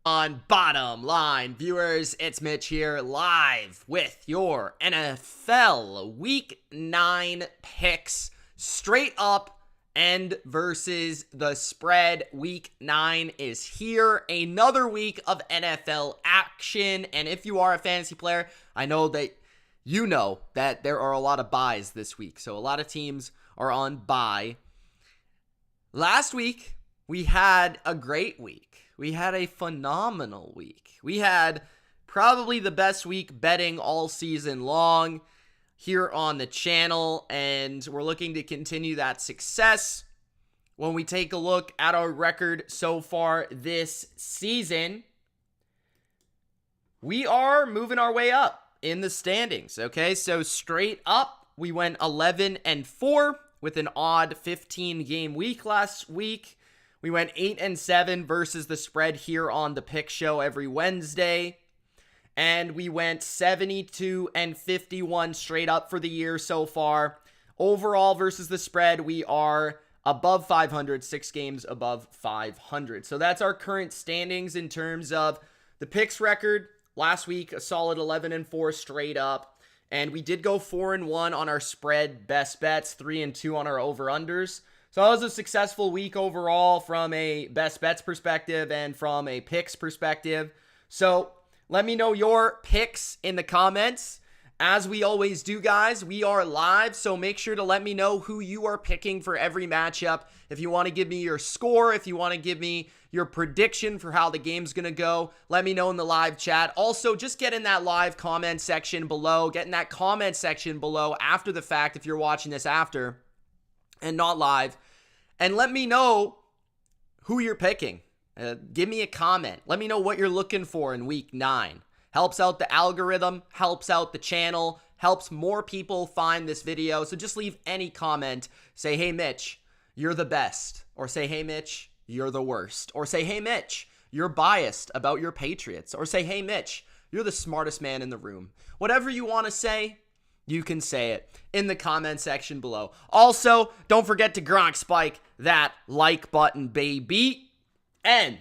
On bottom line viewers, it's Mitch here live with your NFL Week 9 picks, straight up and versus the spread. Week 9 is here, another week of NFL action, and if you are a fantasy player, I know that you know that there are a lot of buys this week, so a lot of teams are on bye. Last week, we had a great week. We had a phenomenal week. We had probably the best week betting all season long here on the channel, and we're looking to continue that success. When we take a look at our record so far this season, we are moving our way up in the standings, okay? So straight up, we went 11-4 with an odd 15-game week last week. We went 8-7 versus the spread here on the Pick Show every Wednesday. And we went 72-51 straight up for the year so far. Overall versus the spread, we are above 500, 6 games above 500. So that's our current standings in terms of the picks record. Last week, a solid 11-4 straight up. And we did go 4-1 on our spread best bets, 3-2 on our over-unders. So that was a successful week overall from a best bets perspective and from a picks perspective. So let me know your picks in the comments. As we always do, guys, we are live, so make sure to let me know who you are picking for every matchup. If you want to give me your score, if you want to give me your prediction for how the game's going to go, let me know in the live chat. Also, just get in that live comment section below. Get in that comment section below after the fact if you're watching this after and not live. And let me know who you're picking. Give me a comment. Let me know what you're looking for in week 9. Helps out the algorithm, helps out the channel, helps more people find this video. So just leave any comment. Say, hey, Mitch, you're the best. Or say, hey, Mitch, you're the worst. Or say, hey, Mitch, you're biased about your Patriots. Or say, hey, Mitch, you're the smartest man in the room. Whatever you want to say, you can say it in the comment section below. Also, don't forget to Gronk Spike that like button, baby. And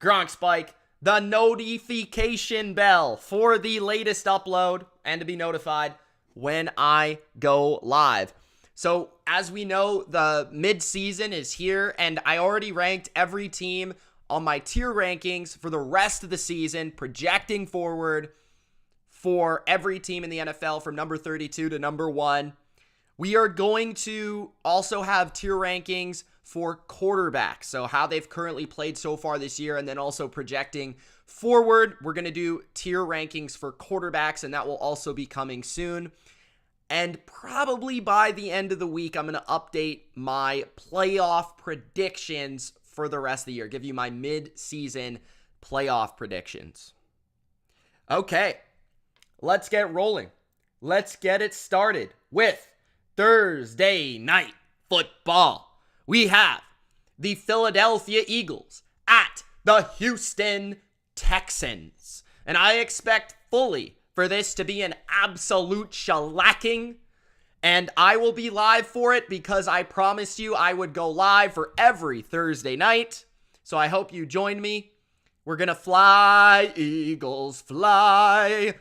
Gronk Spike the notification bell for the latest upload and to be notified when I go live. So as we know, the mid-season is here, and I already ranked every team on my tier rankings for the rest of the season, projecting forward for every team in the NFL from number 32 to number 1. We are going to also have tier rankings for quarterbacks, so how they've currently played so far this year, and then also projecting forward. We're going to do tier rankings for quarterbacks, and that will also be coming soon. And probably by the end of the week, I'm going to update my playoff predictions for the rest of the year, give you my mid-season playoff predictions. Okay, let's get rolling. Let's get it started with Thursday night football. We have the Philadelphia Eagles at the Houston Texans. And I expect fully for this to be an absolute shellacking. And I will be live for it because I promised you I would go live for every Thursday night. So I hope you join me. We're going to fly, Eagles, fly.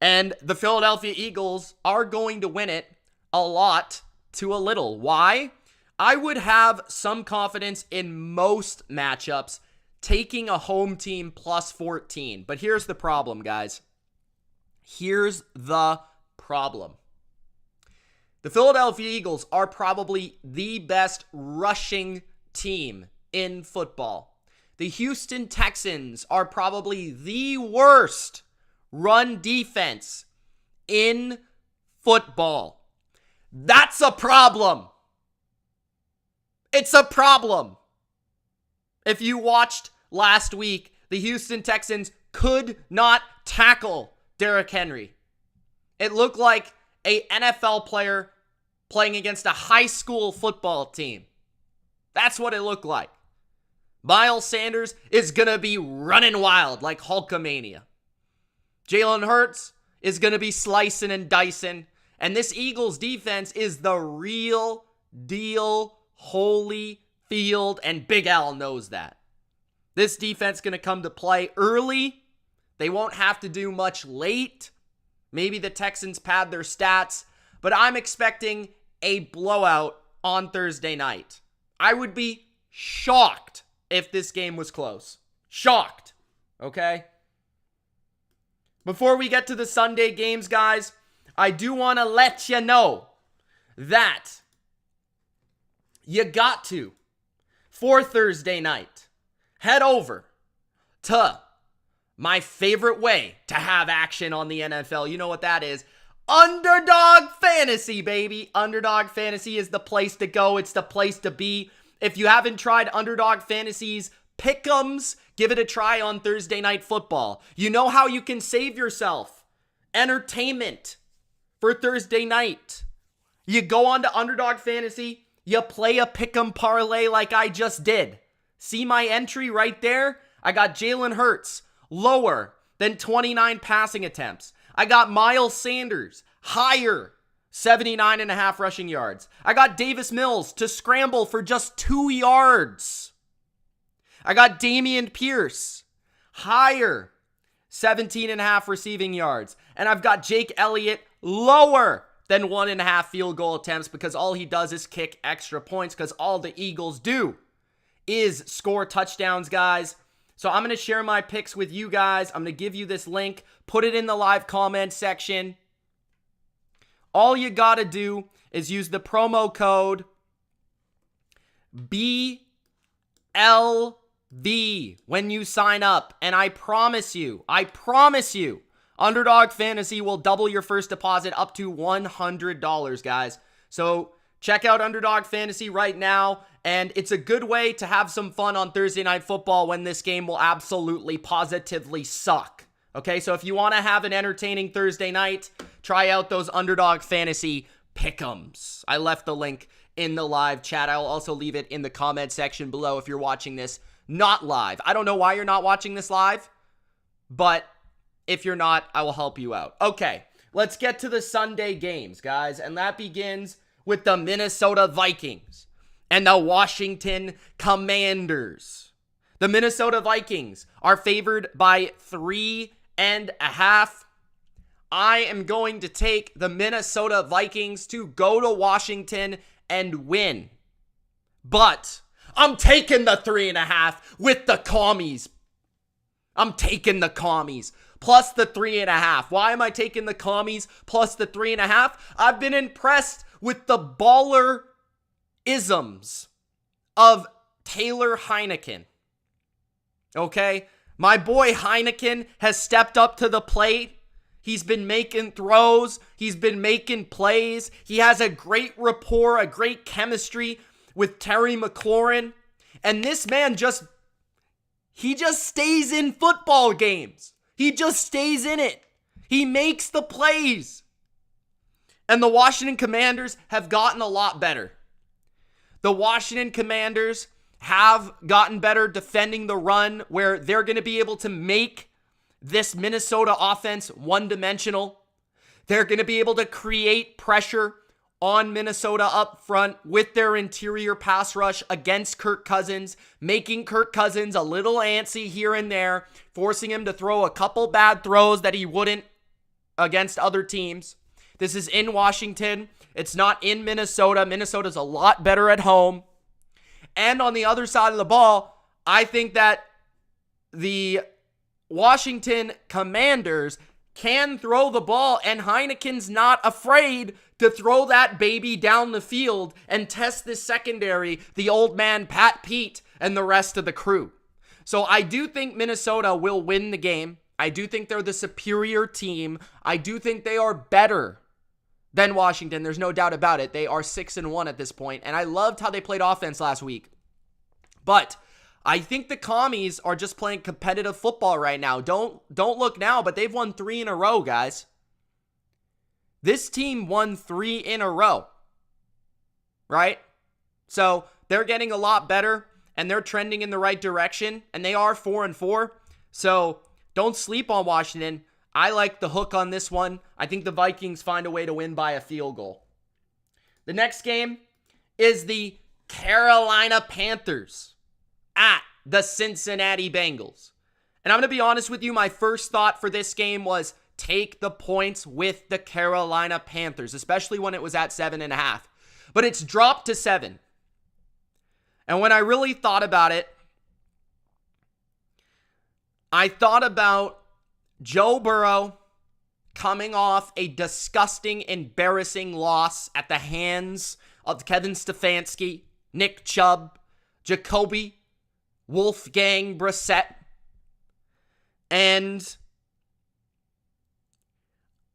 And the Philadelphia Eagles are going to win it a lot to a little. Why? I would have some confidence in most matchups taking a home team plus 14. But here's the problem, guys. Here's the problem. The Philadelphia Eagles are probably the best rushing team in football. The Houston Texans are probably the worst run defense in football. That's a problem. It's a problem. If you watched last week, the Houston Texans could not tackle Derrick Henry. It looked like an NFL player playing against a high school football team. That's what it looked like. Miles Sanders is going to be running wild like Hulkamania. Jalen Hurts is going to be slicing and dicing. And this Eagles defense is the real deal, Holyfield, and Big Al knows that. This defense going to come to play early. They won't have to do much late. Maybe the Texans pad their stats, but I'm expecting a blowout on Thursday night. I would be shocked if this game was close. Shocked. Okay? Before we get to the Sunday games, guys, I do want to let you know that you got to, for Thursday night, head over to my favorite way to have action on the NFL. You know what that is. Underdog Fantasy, baby. Underdog Fantasy is the place to go. It's the place to be. If you haven't tried Underdog Fantasy's Pick'ems, give it a try on Thursday Night Football. You know how you can save yourself entertainment for Thursday night. You go on to Underdog Fantasy, you play a Pick'em parlay like I just did. See my entry right there? I got Jalen Hurts lower than 29 passing attempts. I got Miles Sanders higher, 79.5 rushing yards. I got Davis Mills to scramble for just 2 yards. I got Dameon Pierce higher, 17.5 receiving yards. And I've got Jake Elliott lower than 1.5 field goal attempts because all he does is kick extra points because all the Eagles do is score touchdowns, guys. So I'm going to share my picks with you guys. I'm going to give you this link. Put it in the live comment section. All you got to do is use the promo code BLV when you sign up. And I promise you, Underdog Fantasy will double your first deposit up to $100, guys. So check out Underdog Fantasy right now. And it's a good way to have some fun on Thursday Night Football when this game will absolutely, positively suck. Okay, so if you want to have an entertaining Thursday night, try out those Underdog Fantasy Pick'ems. I left the link in the live chat. I'll also leave it in the comment section below if you're watching this not live. I don't know why you're not watching this live, but if you're not, I will help you out. Okay, let's get to the Sunday games, guys, and that begins with the Minnesota Vikings and the Washington Commanders. The Minnesota Vikings are favored by 3.5. I am going to take the Minnesota Vikings to go to Washington and win. But I'm taking the 3.5 with the commies. I'm taking the commies plus the 3.5. Why am I taking the commies plus the 3.5? I've been impressed with the baller isms of Taylor Heineken. Okay? My boy Heineken has stepped up to the plate. He's been making throws. He's been making plays. He has a great rapport, a great chemistry with Terry McLaurin. And this man he just stays in football games. He just stays in it. He makes the plays. And the Washington Commanders have gotten a lot better. The Washington Commanders have gotten better defending the run, where they're going to be able to make this Minnesota offense one-dimensional. They're going to be able to create pressure on Minnesota up front with their interior pass rush against Kirk Cousins, making Kirk Cousins a little antsy here and there, forcing him to throw a couple bad throws that he wouldn't against other teams. This is in Washington. It's not in Minnesota. Minnesota's a lot better at home. And on the other side of the ball, I think that the Washington Commanders can throw the ball, and Heineken's not afraid to throw that baby down the field and test this secondary, the old man Pat Pete and the rest of the crew. So I do think Minnesota will win the game. I do think they're the superior team. I do think they are better than Washington. There's no doubt about it. They are 6-1 at this point, and I loved how they played offense last week. But I think the commies are just playing competitive football right now. Don't look now, but they've won 3 in a row, guys. This team won 3 in a row, right? So they're getting a lot better, and they're trending in the right direction, and they are 4-4. So don't sleep on Washington. I like the hook on this one. I think the Vikings find a way to win by a field goal. The next game is the Carolina Panthers at the Cincinnati Bengals. And I'm going to be honest with you, my first thought for this game was take the points with the Carolina Panthers, especially when it was at 7.5. But it's dropped to 7. And when I really thought about it, I thought about Joe Burrow coming off a disgusting, embarrassing loss at the hands of Kevin Stefanski, Nick Chubb, Jacoby, Wolfgang Brissett. And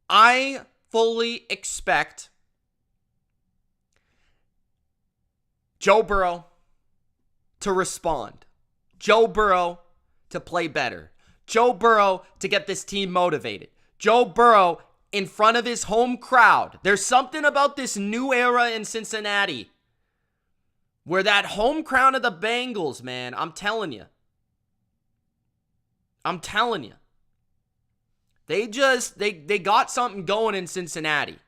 I fully expect Joe Burrow to respond. Joe Burrow to play better. Joe Burrow to get this team motivated. Joe Burrow in front of his home crowd. There's something about this new era in Cincinnati where that home crowd of the Bengals, man, I'm telling you. They got something going in Cincinnati.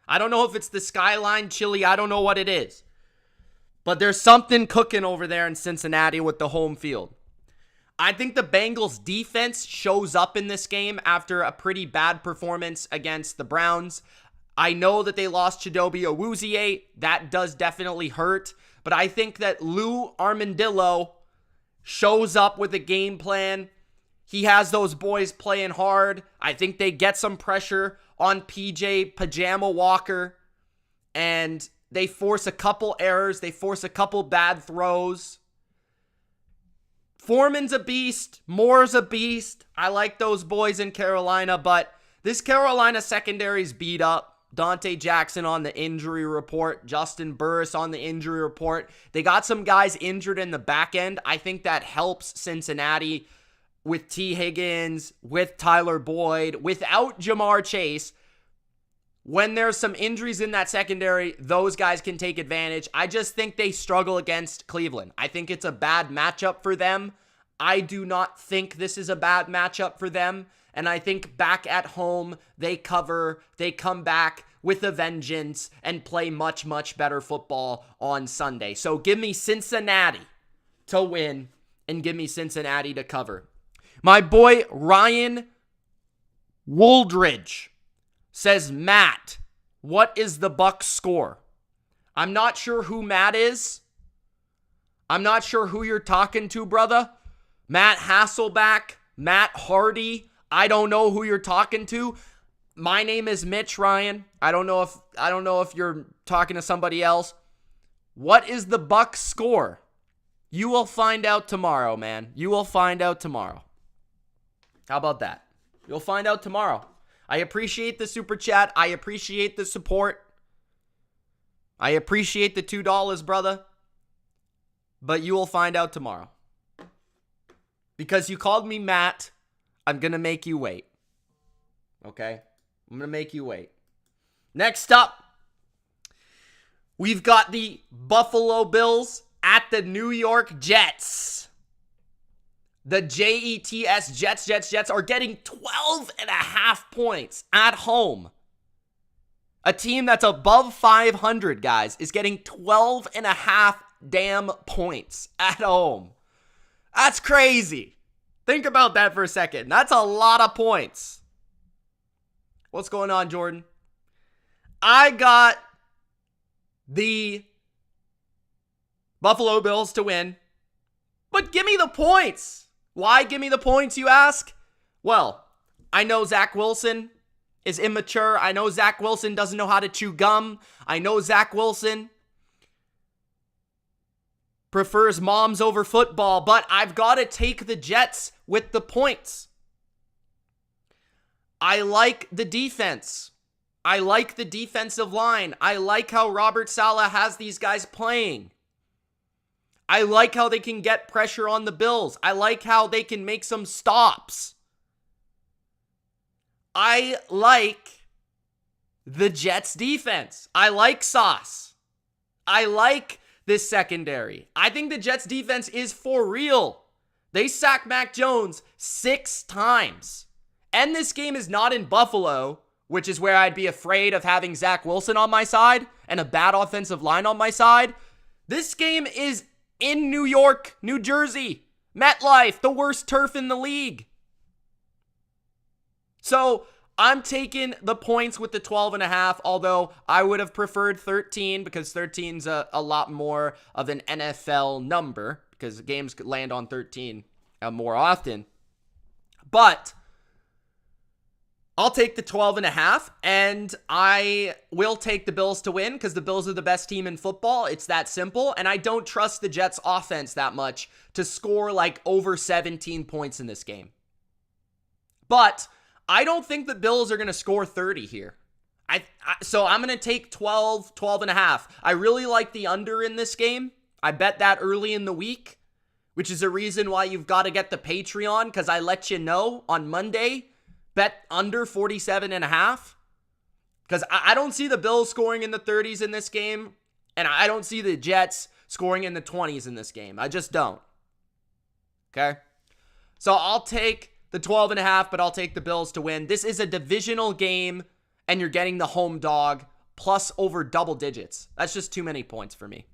I don't know if it's the skyline chili. I don't know what it is. But there's something cooking over there in Cincinnati with the home field. I think the Bengals defense shows up in this game after a pretty bad performance against the Browns. I know that they lost Chidobe Awuzie. That does definitely hurt. But I think that Lou Armadillo shows up with a game plan. He has those boys playing hard. I think they get some pressure on PJ Pajama Walker. And they force a couple errors. They force a couple bad throws. Foreman's a beast. Moore's a beast. I like those boys in Carolina, but this Carolina secondary's beat up. Dante Jackson on the injury report. Justin Burris on the injury report. They got some guys injured in the back end. I think that helps Cincinnati with T. Higgins, with Tyler Boyd, without Jamar Chase. When there's some injuries in that secondary, those guys can take advantage. I just think they struggle against Cleveland. I think it's a bad matchup for them. I do not think this is a bad matchup for them. And I think back at home, they cover, they come back with a vengeance and play much, much better football on Sunday. So give me Cincinnati to win and give me Cincinnati to cover. My boy Ryan Wooldridge says, Matt, what is the Bucs score? I'm not sure who Matt is. I'm not sure who you're talking to, brother. Matt Hasselback, Matt Hardy. I don't know who you're talking to. My name is Mitch, Ryan. I don't know if you're talking to somebody else. What is the Bucs score? You will find out tomorrow, man. You will find out tomorrow. How about that? You'll find out tomorrow. I appreciate the super chat. I appreciate the support. I appreciate the $2, brother. But you will find out tomorrow. Because you called me Matt, I'm going to make you wait. Okay? I'm going to make you wait. Next up, we've got the Buffalo Bills at the New York Jets. The Jets, Jets are getting 12.5 points at home. A team that's above 500, guys, is getting 12.5 damn points at home. That's crazy. Think about that for a second. That's a lot of points. What's going on, Jordan? I got the Buffalo Bills to win, but give me the points. Why give me the points, you ask? Well, I know Zach Wilson is immature. I know Zach Wilson doesn't know how to chew gum. I know Zach Wilson prefers moms over football, but I've got to take the Jets with the points. I like the defense. I like the defensive line. I like how Robert Saleh has these guys playing. I like how they can get pressure on the Bills. I like how they can make some stops. I like the Jets defense. I like Sauce. I like this secondary. I think the Jets defense is for real. They sacked Mac Jones 6 times. And this game is not in Buffalo, which is where I'd be afraid of having Zach Wilson on my side and a bad offensive line on my side. This game is in New York, New Jersey, MetLife, the worst turf in the league. So I'm taking the points with the 12.5, although I would have preferred 13 because 13's a lot more of an NFL number because games could land on 13 more often. But I'll take the 12.5, and I will take the Bills to win because the Bills are the best team in football. It's that simple, and I don't trust the Jets' offense that much to score like over 17 points in this game. But I don't think the Bills are going to score 30 here. So I'm going to take 12.5. I really like the under in this game. I bet that early in the week, which is a reason why you've got to get the Patreon, because I let you know on Monday, bet under 47.5. Because I don't see the Bills scoring in the 30s in this game, and I don't see the Jets scoring in the 20s in this game. I just don't. Okay? So I'll take the 12.5, but I'll take the Bills to win. This is a divisional game, and you're getting the home dog plus over double digits. That's just too many points for me.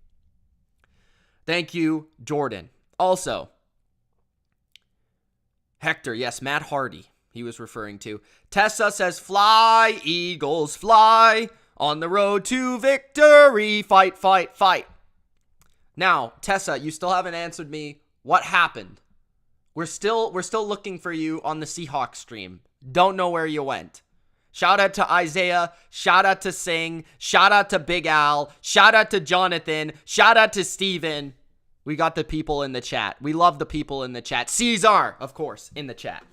Thank you, Jordan. Also, Hector, yes, Matt Hardy, he was referring to. Tessa says, fly, Eagles, fly, on the road to victory, fight, fight, fight. Now, Tessa, you still haven't answered me. What happened? We're still looking for you on the Seahawks stream. Don't know where you went. Shout out to Isaiah. Shout out to Singh. Shout out to Big Al. Shout out to Jonathan. Shout out to Steven. We got the people in the chat. We love the people in the chat. Caesar, of course, in the chat.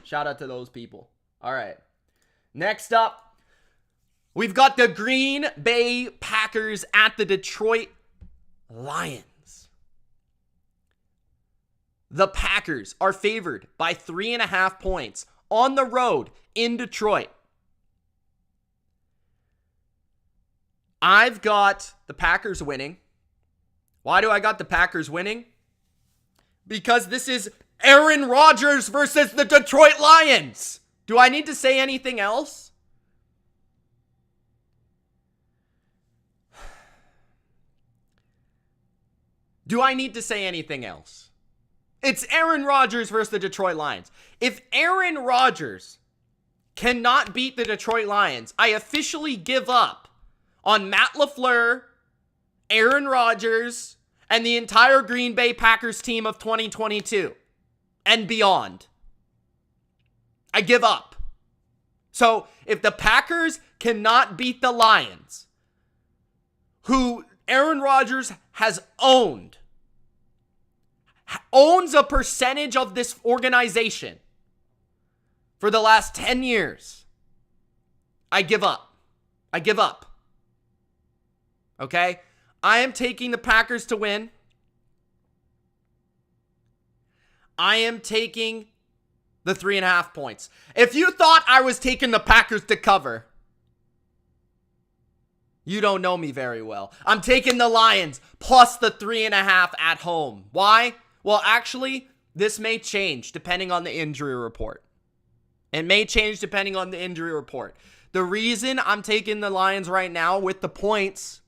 Shout out to those people. All right. Next up, we've got the Green Bay Packers at the Detroit Lions. The Packers are favored by 3.5 points on the road in Detroit. I've got the Packers winning. Why do I got the Packers winning? Because this is Aaron Rodgers versus the Detroit Lions. Do I need to say anything else? Do I need to say anything else? It's Aaron Rodgers versus the Detroit Lions. If Aaron Rodgers cannot beat the Detroit Lions, I officially give up on Matt LaFleur, Aaron Rodgers, and the entire Green Bay Packers team of 2022 and beyond. I give up. So if the Packers cannot beat the Lions, who Aaron Rodgers has owns a percentage of this organization for the last 10 years, I give up. I give up. Okay? I am taking the Packers to win. I am taking the 3.5 points. If you thought I was taking the Packers to cover, you don't know me very well. I'm taking the Lions plus the 3.5 at home. Why? Well, actually, this may change depending on the injury report. It may change depending on the injury report. The reason I'm taking the Lions right now with the points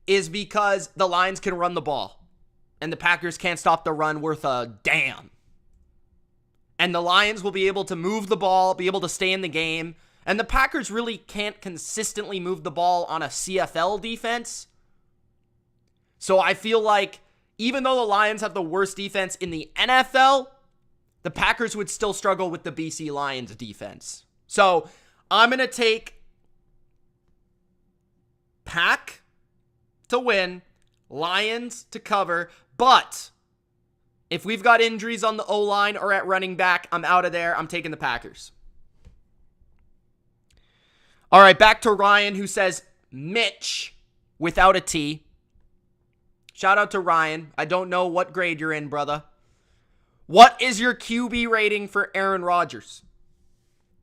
is because the Lions can run the ball. And the Packers can't stop the run worth a damn. And the Lions will be able to move the ball, be able to stay in the game. And the Packers really can't consistently move the ball on a CFL defense. So I feel like even though the Lions have the worst defense in the NFL, the Packers would still struggle with the BC Lions defense. So I'm going to take Pack to win, Lions to cover, but if we've got injuries on the O-line or at running back, I'm out of there. I'm taking the Packers. All right, back to Ryan, who says Mitch without a T. Shout out to Ryan. I don't know what grade you're in, brother. What is your QB rating for Aaron Rodgers?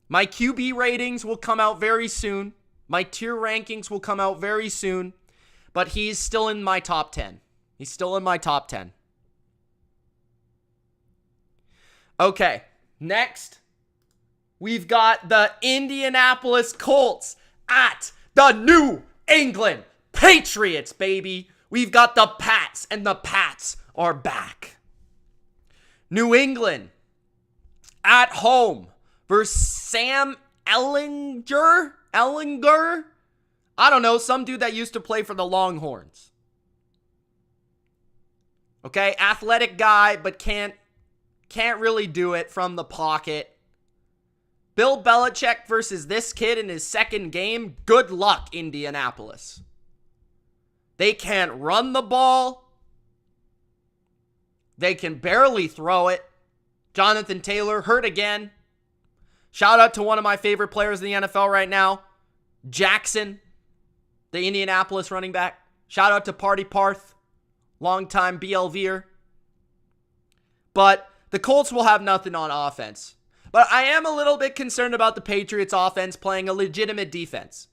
My QB ratings will come out very soon. My tier rankings will come out very soon. But he's still in my top 10. He's still in my top 10. Okay, next, we've got the Indianapolis Colts at the New England Patriots, baby. We've got the Pats, and the Pats are back. New England at home versus Sam Ellinger. I don't know, some dude that used to play for the Longhorns. Okay, athletic guy, but can't really do it from the pocket. Bill Belichick versus this kid in his second game. Good luck, Indianapolis. They can't run the ball. They can barely throw it. Jonathan Taylor hurt again. Shout out to one of my favorite players in the NFL right now, Jackson, the Indianapolis running back. Shout out to Party Parth, longtime BLVer. But the Colts will have nothing on offense. But I am a little bit concerned about the Patriots offense playing a legitimate defense.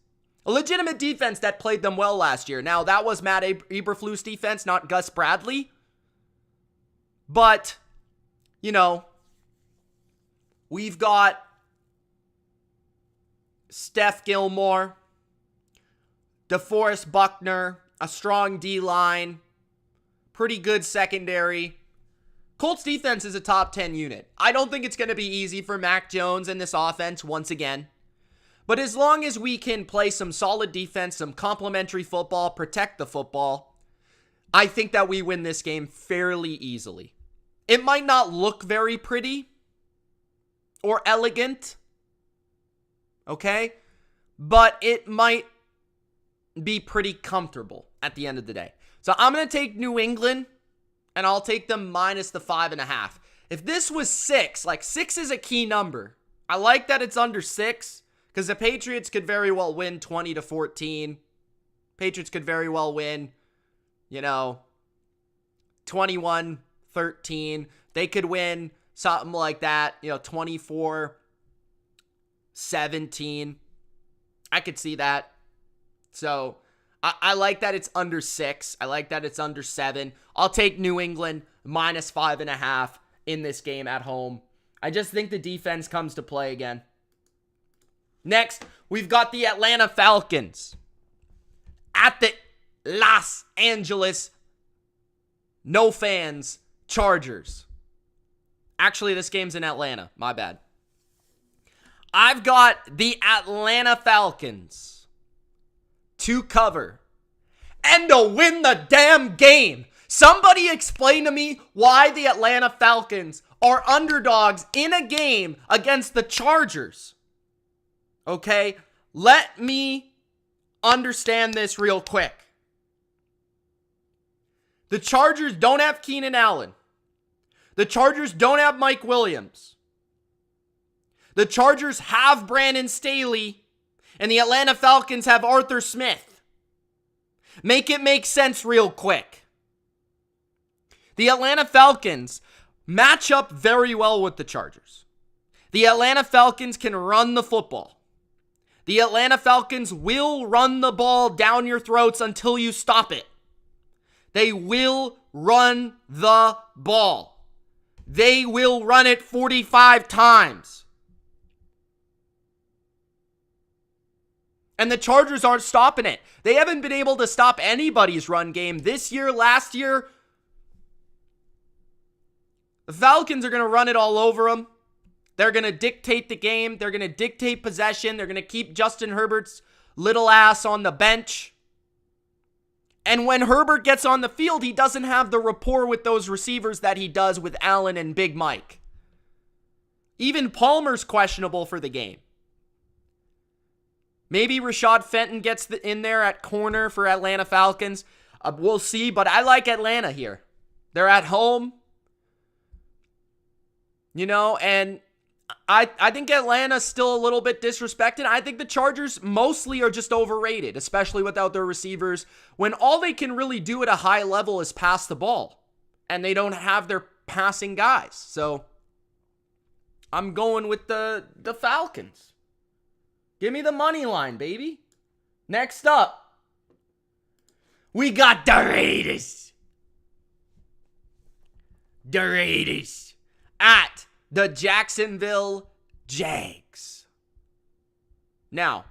A legitimate defense that played them well last year. Now, that was Matt Eberflus' defense, not Gus Bradley. But, you know, we've got Steph Gilmore, DeForest Buckner, a strong D-line, pretty good secondary. Colts defense is a top 10 unit. I don't think it's going to be easy for Mac Jones and this offense once again. But as long as we can play some solid defense, some complementary football, protect the football, I think that we win this game fairly easily. It might not look very pretty or elegant, okay? But it might be pretty comfortable at the end of the day. So I'm going to take New England, and I'll take them minus the 5.5. If this was 6, like 6 is a key number. I like that it's under 6, because the Patriots could very well win 20-14. Patriots could very well win, 21-13. They could win something like that, 24-17. I could see that. So I like that it's under 6. I like that it's under 7. I'll take New England minus 5.5 in this game at home. I just think the defense comes to play again. Next, we've got the Atlanta Falcons at the Los Angeles, no fans, Chargers. Actually, this game's in Atlanta. My bad. I've got the Atlanta Falcons to cover and to win the damn game. Somebody explain to me why the Atlanta Falcons are underdogs in a game against the Chargers. Okay, let me understand this real quick. The Chargers don't have Keenan Allen. The Chargers don't have Mike Williams. The Chargers have Brandon Staley, and the Atlanta Falcons have Arthur Smith. Make it make sense real quick. The Atlanta Falcons match up very well with the Chargers. The Atlanta Falcons can run the football. The Atlanta Falcons will run the ball down your throats until you stop it. They will run the ball. They will run it 45 times. And the Chargers aren't stopping it. They haven't been able to stop anybody's run game this year, last year. The Falcons are going to run it all over them. They're going to dictate the game. They're going to dictate possession. They're going to keep Justin Herbert's little ass on the bench. And when Herbert gets on the field, he doesn't have the rapport with those receivers that he does with Allen and Big Mike. Even Palmer's questionable for the game. Maybe Rashad Fenton gets in there at corner for Atlanta Falcons. We'll see, but I like Atlanta here. They're at home. And I think Atlanta's still a little bit disrespected. I think the Chargers mostly are just overrated, especially without their receivers, when all they can really do at a high level is pass the ball, and they don't have their passing guys. So I'm going with the Falcons. Give me the money line, baby. Next up, we got the Raiders. The Raiders at the Jacksonville Jags. Now,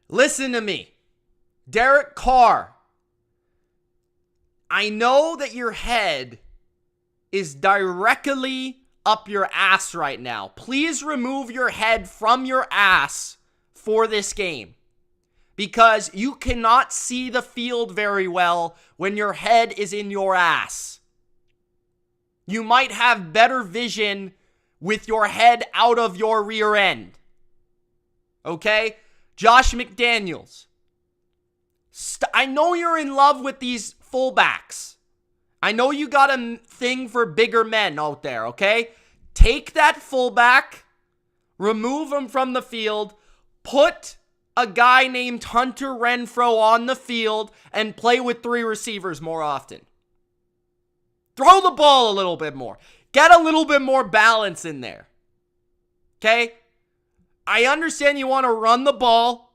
listen to me. Derek Carr I know that your head is directly up your ass right now. Please remove your head from your ass for this game, because you cannot see the field very well when your head is in your ass. You might have better vision with your head out of your rear end. Okay? Josh McDaniels. I know you're in love with these fullbacks. I know you got a thing for bigger men out there, okay? Take that fullback, remove him from the field, put a guy named Hunter Renfrow on the field, and play with 3 receivers more often. Throw the ball a little bit more. Get a little bit more balance in there. Okay? I understand you want to run the ball,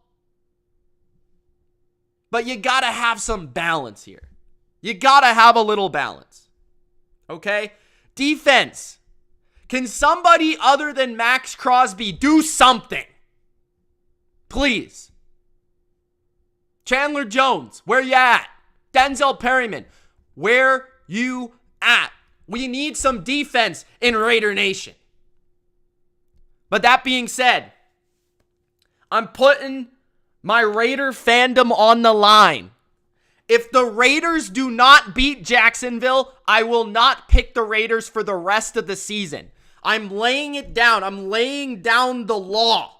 but you got to have some balance here. You got to have a little balance. Okay? Defense. Can somebody other than Max Crosby do something? Please. Chandler Jones, where you at? Denzel Perryman, where you at? We need some defense in Raider Nation. But that being said, I'm putting my Raider fandom on the line. If the Raiders do not beat Jacksonville, I will not pick the Raiders for the rest of the season. I'm laying it down. I'm laying down the law.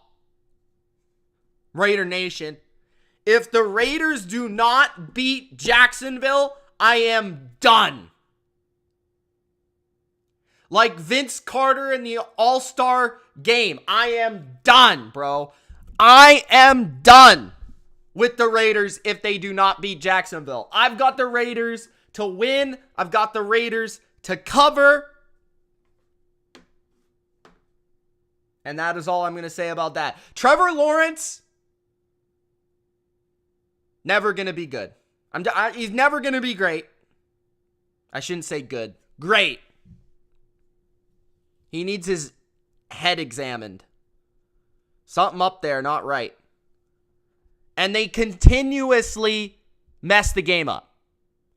Raider Nation. If the Raiders do not beat Jacksonville, I am done. Like Vince Carter in the All-Star game. I am done, bro. I am done with the Raiders if they do not beat Jacksonville. I've got the Raiders to win. I've got the Raiders to cover. And that is all I'm going to say about that. Trevor Lawrence, never going to be good. He's never going to be great. I shouldn't say good. Great. He needs his head examined. Something up there not right. And they continuously mess the game up.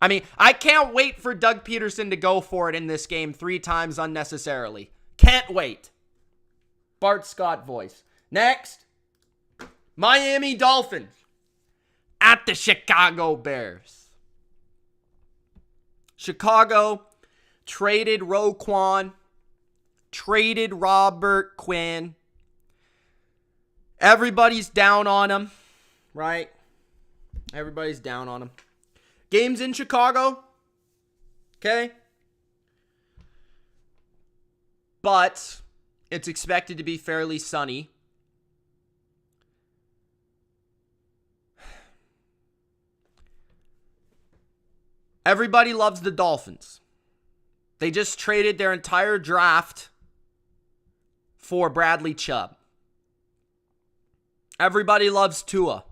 I mean, I can't wait for Doug Peterson to go for it in this game 3 times unnecessarily. Can't wait. Bart Scott voice. Next, Miami Dolphins at the Chicago Bears. Chicago traded Roquan, traded Robert Quinn. Everybody's down on him, right? Everybody's down on him. Games in Chicago, okay? But it's expected to be fairly sunny. Everybody loves the Dolphins. They just traded their entire draft for Bradley Chubb. Everybody loves Tua.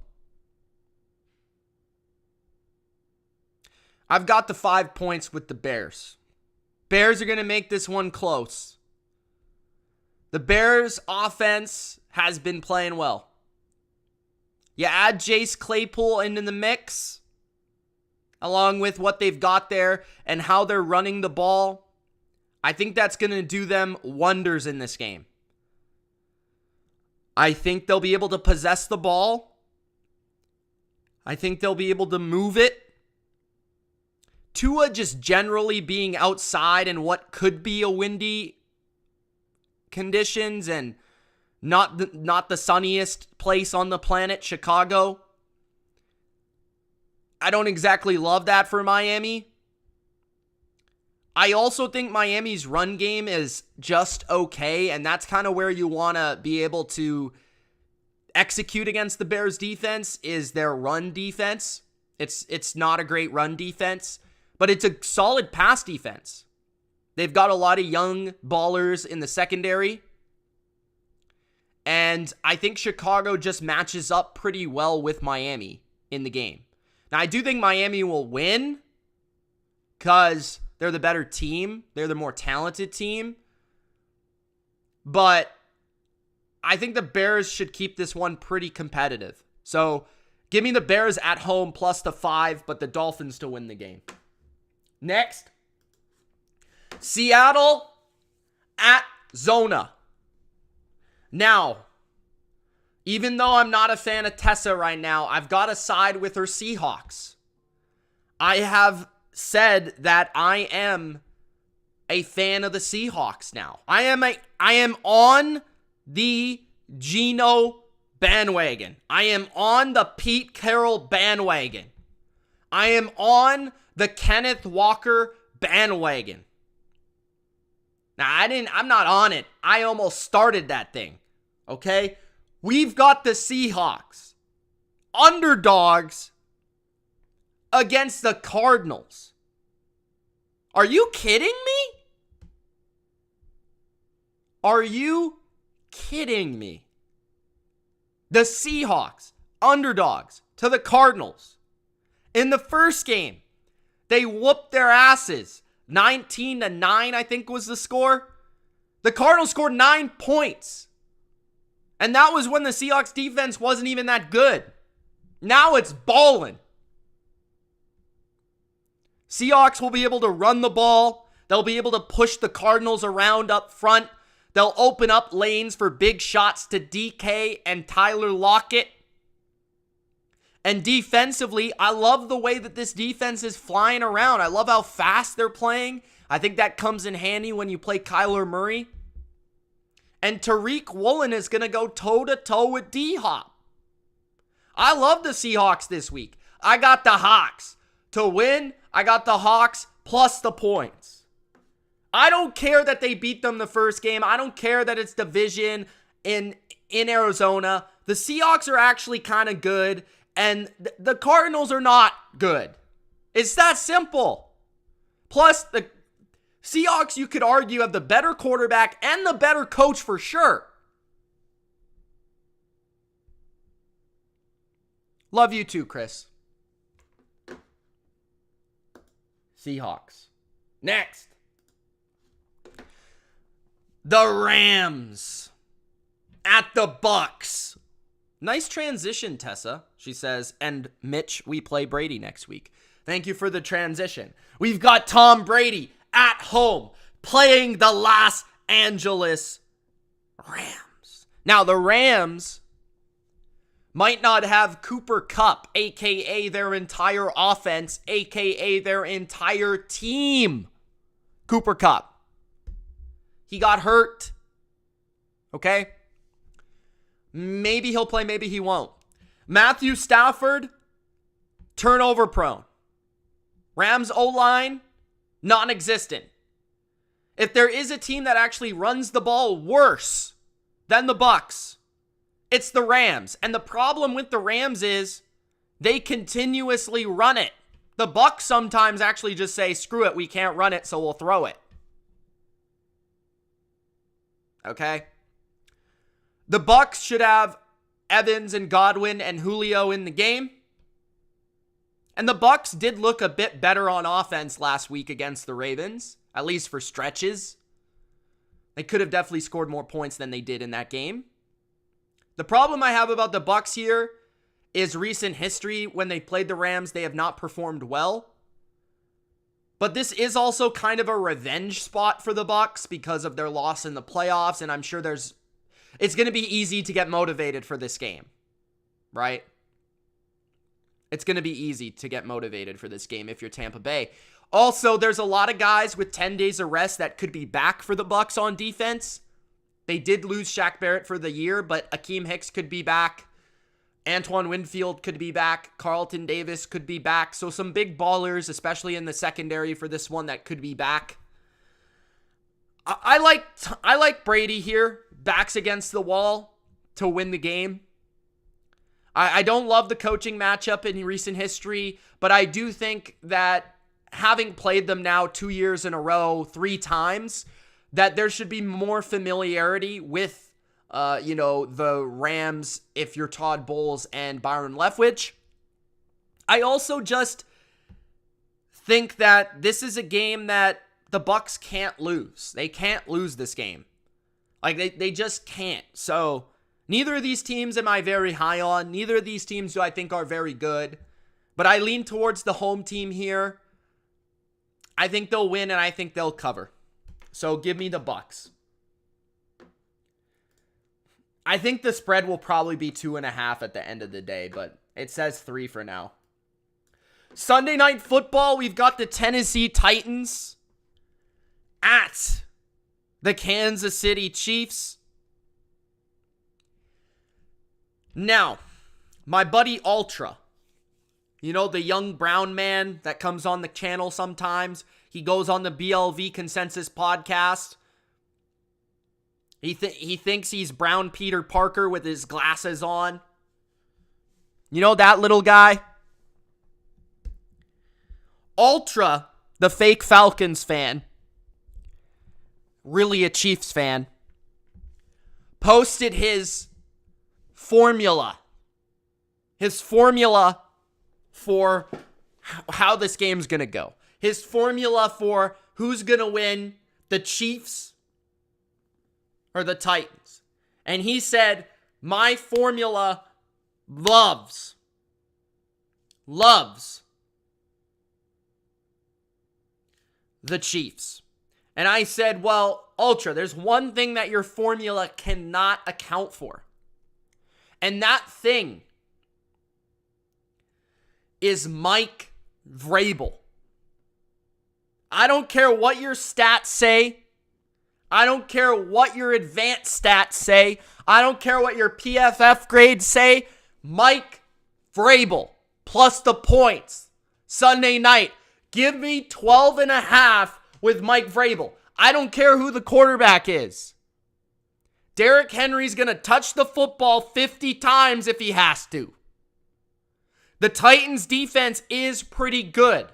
I've got the 5 points with the Bears. Bears are going to make this one close. The Bears' offense has been playing well. You add Jace Claypool into the mix, along with what they've got there and how they're running the ball. I think that's going to do them wonders in this game. I think they'll be able to possess the ball. I think they'll be able to move it. Tua just generally being outside in what could be a windy conditions and not the sunniest place on the planet, Chicago. I don't exactly love that for Miami. I also think Miami's run game is just okay, and that's kind of where you want to be able to execute against the Bears defense is their run defense. It's not a great run defense, but it's a solid pass defense. They've got a lot of young ballers in the secondary, and I think Chicago just matches up pretty well with Miami in the game. Now, I do think Miami will win because they're the better team. They're the more talented team. But I think the Bears should keep this one pretty competitive. So give me the Bears at home plus the 5, but the Dolphins to win the game. Next, Seattle at Zona. Now, even though I'm not a fan of Tessa right now, I've got to side with her Seahawks. I have said that I am a fan of the Seahawks now. I am on the Geno bandwagon. I am on the Pete Carroll bandwagon. I am on the Kenneth Walker bandwagon. Now, I'm not on it. I almost started that thing. Okay? We've got the Seahawks underdogs against the Cardinals. Are you kidding me? Are you kidding me? The Seahawks underdogs to the Cardinals. In the first game, they whooped their asses. 19-9, I think was the score. The Cardinals scored 9 points. And that was when the Seahawks defense wasn't even that good. Now it's balling. Seahawks will be able to run the ball. They'll be able to push the Cardinals around up front. They'll open up lanes for big shots to DK and Tyler Lockett. And defensively, I love the way that this defense is flying around. I love how fast they're playing. I think that comes in handy when you play Kyler Murray. And Tariq Woolen is going to go toe-to-toe with D-Hop. I love the Seahawks this week. I got the Hawks to win. I got the Hawks plus the points. I don't care that they beat them the first game. I don't care that it's division in Arizona. The Seahawks are actually kind of good, and the Cardinals are not good. It's that simple. Plus, the Seahawks, you could argue, have the better quarterback and the better coach for sure. Love you too, Chris. Seahawks. Next. The Rams at the Bucks. Nice transition, Tessa, she says. And Mitch, we play Brady next week. Thank you for the transition. We've got Tom Brady at home playing the Los Angeles Rams. Now, the Rams might not have Cooper Kupp, a.k.a. their entire offense, a.k.a. their entire team. Cooper Kupp. He got hurt. Okay? Maybe he'll play, maybe he won't. Matthew Stafford, turnover prone. Rams O-line, non-existent. If there is a team that actually runs the ball worse than the Bucks, it's the Rams. And the problem with the Rams is they continuously run it. The Bucks sometimes actually just say, screw it, we can't run it, so we'll throw it. Okay? The Bucks should have Evans and Godwin and Julio in the game. And the Bucks did look a bit better on offense last week against the Ravens, at least for stretches. They could have definitely scored more points than they did in that game. The problem I have about the Bucks here is recent history. When they played the Rams, they have not performed well. But this is also kind of a revenge spot for the Bucks because of their loss in the playoffs, and I'm sure it's going to be easy to get motivated for this game, right? It's going to be easy to get motivated for this game if you're Tampa Bay. Also, there's a lot of guys with 10 days of rest that could be back for the Bucks on defense. They did lose Shaq Barrett for the year, but Akeem Hicks could be back. Antoine Winfield could be back. Carlton Davis could be back. So some big ballers, especially in the secondary for this one, that could be back. I like Brady here. Backs against the wall to win the game. I don't love the coaching matchup in recent history, but I do think that having played them now 2 years in a row, 3 times, that there should be more familiarity with the Rams if you're Todd Bowles and Byron Leftwich. I also just think that this is a game that the Bucks can't lose. They can't lose this game. Like, they just can't. So, neither of these teams am I very high on. Neither of these teams do I think are very good. But I lean towards the home team here. I think they'll win, and I think they'll cover. So give me the Bucs. I think the spread will probably be 2.5 at the end of the day, but it says 3 for now. Sunday Night Football, we've got the Tennessee Titans at the Kansas City Chiefs. Now, my buddy Ultra, you know, the young brown man that comes on the channel sometimes. He goes on the BLV Consensus podcast. He thinks he's Brown Peter Parker with his glasses on. You know that little guy? Ultra, the fake Falcons fan, really a Chiefs fan, posted his formula for how this game's going to go. His formula for who's going to win, the Chiefs or the Titans. And he said, my formula loves the Chiefs. And I said, well, Ultra, there's one thing that your formula cannot account for. And that thing is Mike Vrabel. I don't care what your stats say. I don't care what your advanced stats say. I don't care what your PFF grades say. Mike Vrabel plus the points. Sunday night. Give me 12.5 with Mike Vrabel. I don't care who the quarterback is. Derrick Henry's going to touch the football 50 times if he has to. The Titans' defense is pretty good.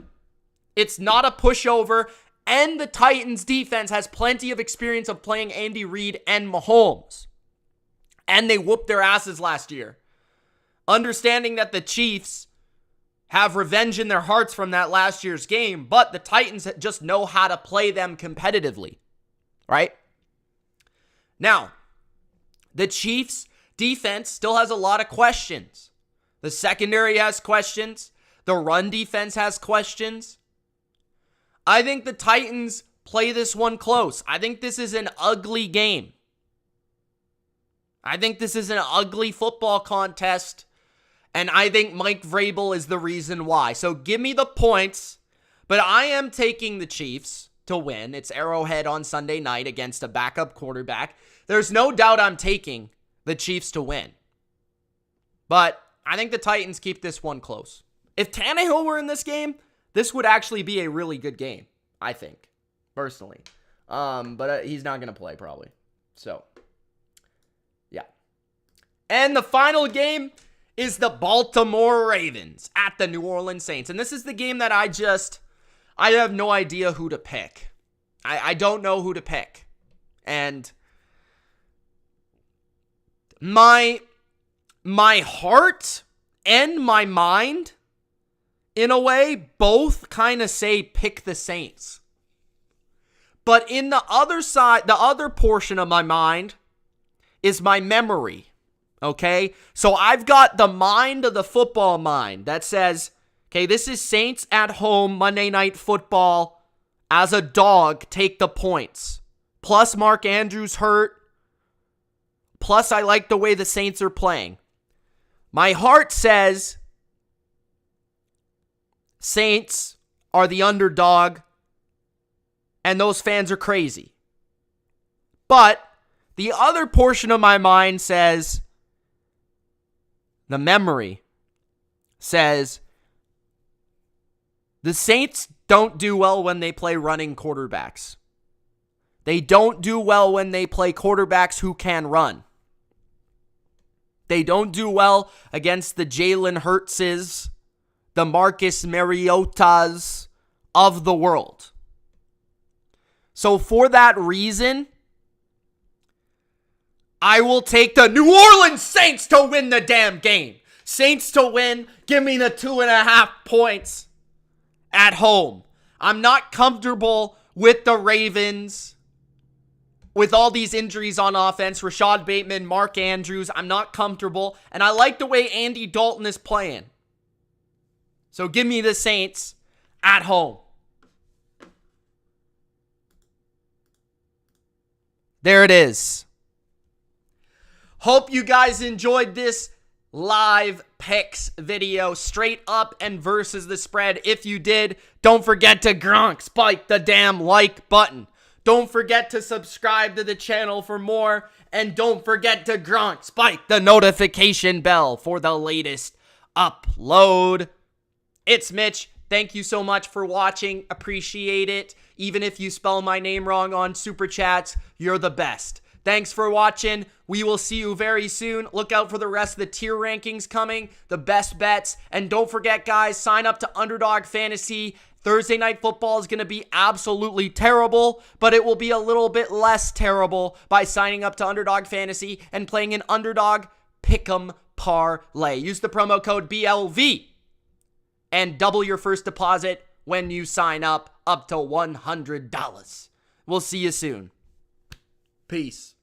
It's not a pushover, and the Titans' defense has plenty of experience of playing Andy Reid and Mahomes. And they whooped their asses last year. Understanding that the Chiefs have revenge in their hearts from that last year's game, but the Titans just know how to play them competitively, right? Now, the Chiefs' defense still has a lot of questions. The secondary has questions. The run defense has questions. I think the Titans play this one close. I think this is an ugly game. I think this is an ugly football contest. And I think Mike Vrabel is the reason why. So give me the points. But I am taking the Chiefs to win. It's Arrowhead on Sunday night against a backup quarterback. There's no doubt I'm taking the Chiefs to win. But I think the Titans keep this one close. If Tannehill were in this game, this would actually be a really good game, I think, personally. But he's not going to play probably. So, yeah. And the final game is the Baltimore Ravens at the New Orleans Saints. And this is the game that I have no idea who to pick. I don't know who to pick. And my heart and my mind, in a way, both kind of say pick the Saints. But in the other side, the other portion of my mind is my memory. Okay? So I've got the mind of the football mind that says, okay, this is Saints at home, Monday Night Football. As a dog, take the points. Plus Mark Andrews hurt. Plus I like the way the Saints are playing. My heart says Saints are the underdog, and those fans are crazy. But the other portion of my mind says, the memory says, the Saints don't do well when they play running quarterbacks. They don't do well when they play quarterbacks who can run. They don't do well against the Jalen Hurtses, the Marcus Mariotas of the world. So for that reason, I will take the New Orleans Saints to win the damn game. Saints to win. Give me the 2.5 points at home. I'm not comfortable with the Ravens. With all these injuries on offense, Rashad Bateman, Mark Andrews, I'm not comfortable. And I like the way Andy Dalton is playing. So give me the Saints at home. There it is. Hope you guys enjoyed this live picks video, straight up and versus the spread. If you did, don't forget to spike the damn like button. Don't forget to subscribe to the channel for more. And don't forget to spike the notification bell for the latest upload. It's Mitch. Thank you so much for watching. Appreciate it. Even if you spell my name wrong on Super Chats, you're the best. Thanks for watching. We will see you very soon. Look out for the rest of the tier rankings coming, the best bets. And don't forget, guys, sign up to Underdog Fantasy. Thursday Night Football is going to be absolutely terrible, but it will be a little bit less terrible by signing up to Underdog Fantasy and playing an Underdog Pick'em Parlay. Use the promo code BLV and double your first deposit when you sign up to $100. We'll see you soon. Peace.